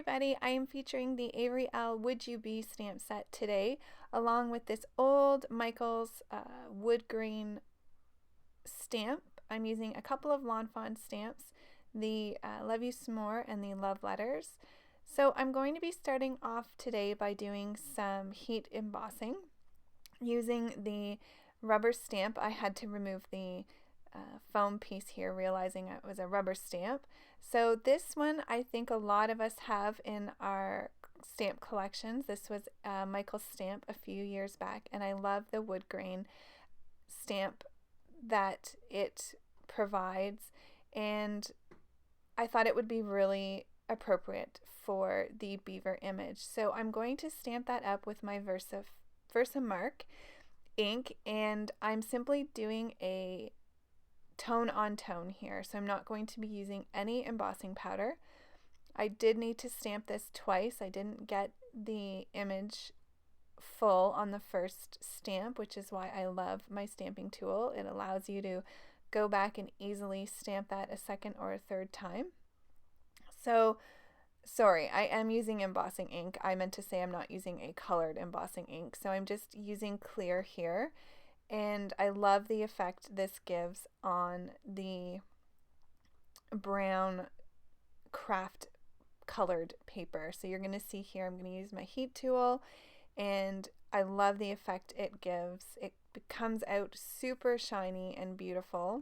everybody, I am featuring the Avery Elle Wood You.The stamp set today, along with this old Michael's Woodgrain stamp. I'm using a couple of Lawn Fawn stamps, the Love You Some More and the Love Letters. So I'm going to be starting off today by doing some heat embossing. Using the rubber stamp, I had to remove the foam piece here, realizing it was a rubber stamp. So this one I think a lot of us have in our stamp collections. This was Michael's stamp a few years back, and I love the wood grain stamp that it provides, and I thought it would be really appropriate for the beaver image. So I'm going to stamp that up with my Versamark ink, and I'm simply doing a tone on tone here, so I'm not going to be using any embossing powder. I did need to stamp this twice. I didn't get the image full on the first stamp, which is why I love my stamping tool. It allows you to go back and easily stamp that a second or a third time. So sorry, I am using embossing ink. I meant to say I'm not using a colored embossing ink, so I'm just using clear here. And I love the effect this gives on the brown craft colored paper. So you're going to see here, I'm going to use my heat tool, and I love the effect it gives. It comes out super shiny and beautiful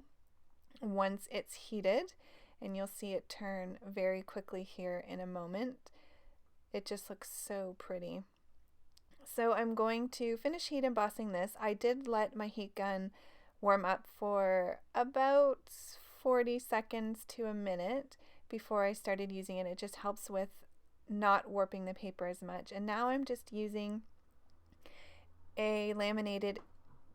once it's heated, and you'll see it turn very quickly here in a moment. It just looks so pretty. So I'm going to finish heat embossing this. I did let my heat gun warm up for about 40 seconds to a minute before I started using it. It just helps with not warping the paper as much. And now I'm just using a laminated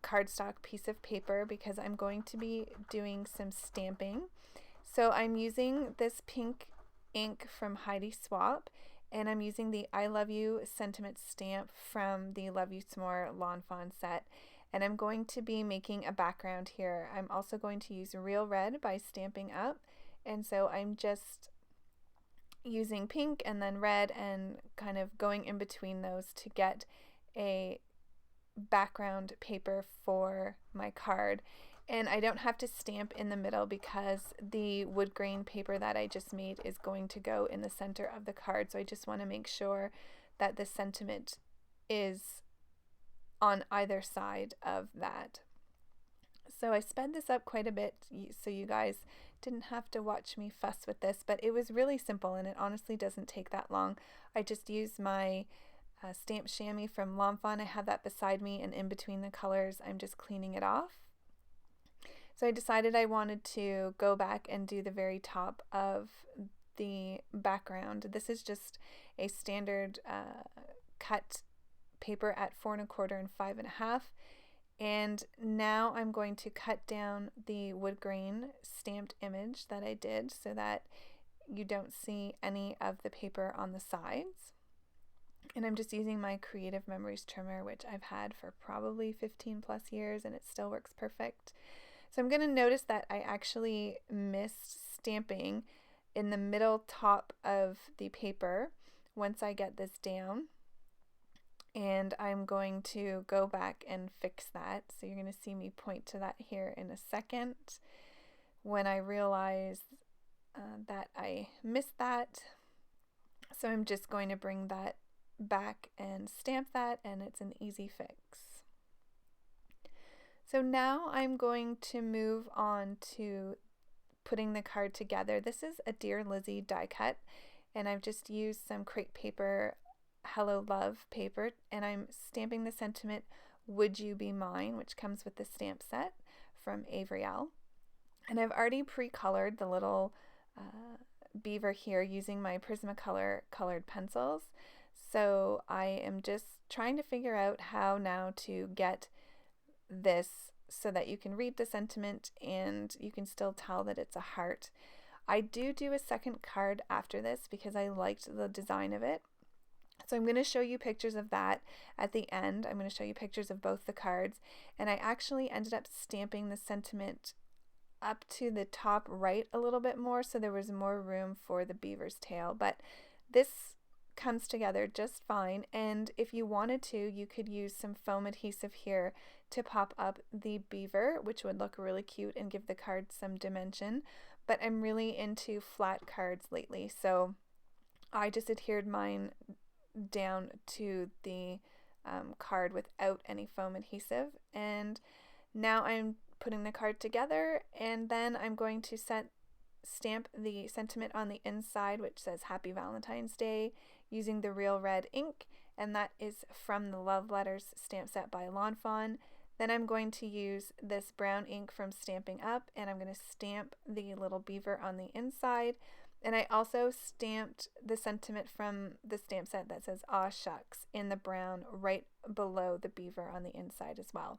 cardstock piece of paper because I'm going to be doing some stamping. So I'm using this pink ink from Heidi Swap, and I'm using the I Love You sentiment stamp from the Love You Some More Lawn Fawn set. And I'm going to be making a background here. I'm also going to use real red by Stampin' Up. And so I'm just using pink and then red and kind of going in between those to get a background paper for my card. And I don't have to stamp in the middle because the wood grain paper that I just made is going to go in the center of the card. So I just want to make sure that the sentiment is on either side of that. So I sped this up quite a bit so you guys didn't have to watch me fuss with this, but it was really simple and it honestly doesn't take that long. I just used my stamp chamois from Lawn Fawn. I have that beside me, and in between the colors I'm just cleaning it off. So I decided I wanted to go back and do the very top of the background. This is just a standard cut paper at 4 1/4 and 5 1/2. And now I'm going to cut down the wood grain stamped image that I did so that you don't see any of the paper on the sides. And I'm just using my Creative Memories trimmer, which I've had for probably 15 plus years, and it still works perfect. So I'm going to notice that I actually missed stamping in the middle top of the paper once I get this down. And I'm going to go back and fix that. So you're going to see me point to that here in a second when I realize that I missed that. So I'm just going to bring that back and stamp that, and it's an easy fix. So now I'm going to move on to putting the card together. This is a Dear Lizzie die cut, and I've just used some crepe paper, Hello Love paper, and I'm stamping the sentiment Would You Be Mine, which comes with the stamp set from Avery Elle. And I've already pre-colored the little beaver here using my Prismacolor colored pencils. So I am just trying to figure out how now to get this so that you can read the sentiment and you can still tell that it's a heart. I do a second card after this because I liked the design of it. So I'm going to show you pictures of that at the end. I'm going to show you pictures of both the cards, and I actually ended up stamping the sentiment up to the top right a little bit more so there was more room for the beaver's tail, but This comes together just fine, and if you wanted to, you could use some foam adhesive here to pop up the beaver, which would look really cute and give the card some dimension. But I'm really into flat cards lately, so I just adhered mine down to the card without any foam adhesive, and now I'm putting the card together, and then I'm going to stamp the sentiment on the inside, which says Happy Valentine's Day, using the Real Red ink, and that is from the Love Letters stamp set by Fawn. Then I'm going to use this brown ink from Stamping Up, and I'm going to stamp the little beaver on the inside. And I also stamped the sentiment from the stamp set that says Aw Shucks in the brown right below the beaver on the inside as well.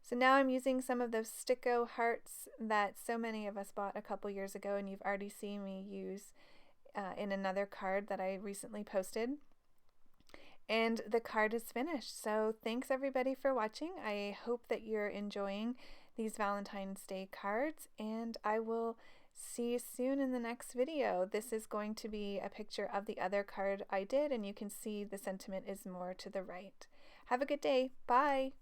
So now I'm using some of those sticko hearts that so many of us bought a couple years ago, and you've already seen me use in another card that I recently posted. And the card is finished. So thanks everybody for watching. I hope that you're enjoying these Valentine's Day cards, and I will see you soon in the next video. This is going to be a picture of the other card I did, and you can see the sentiment is more to the right. Have a good day. Bye.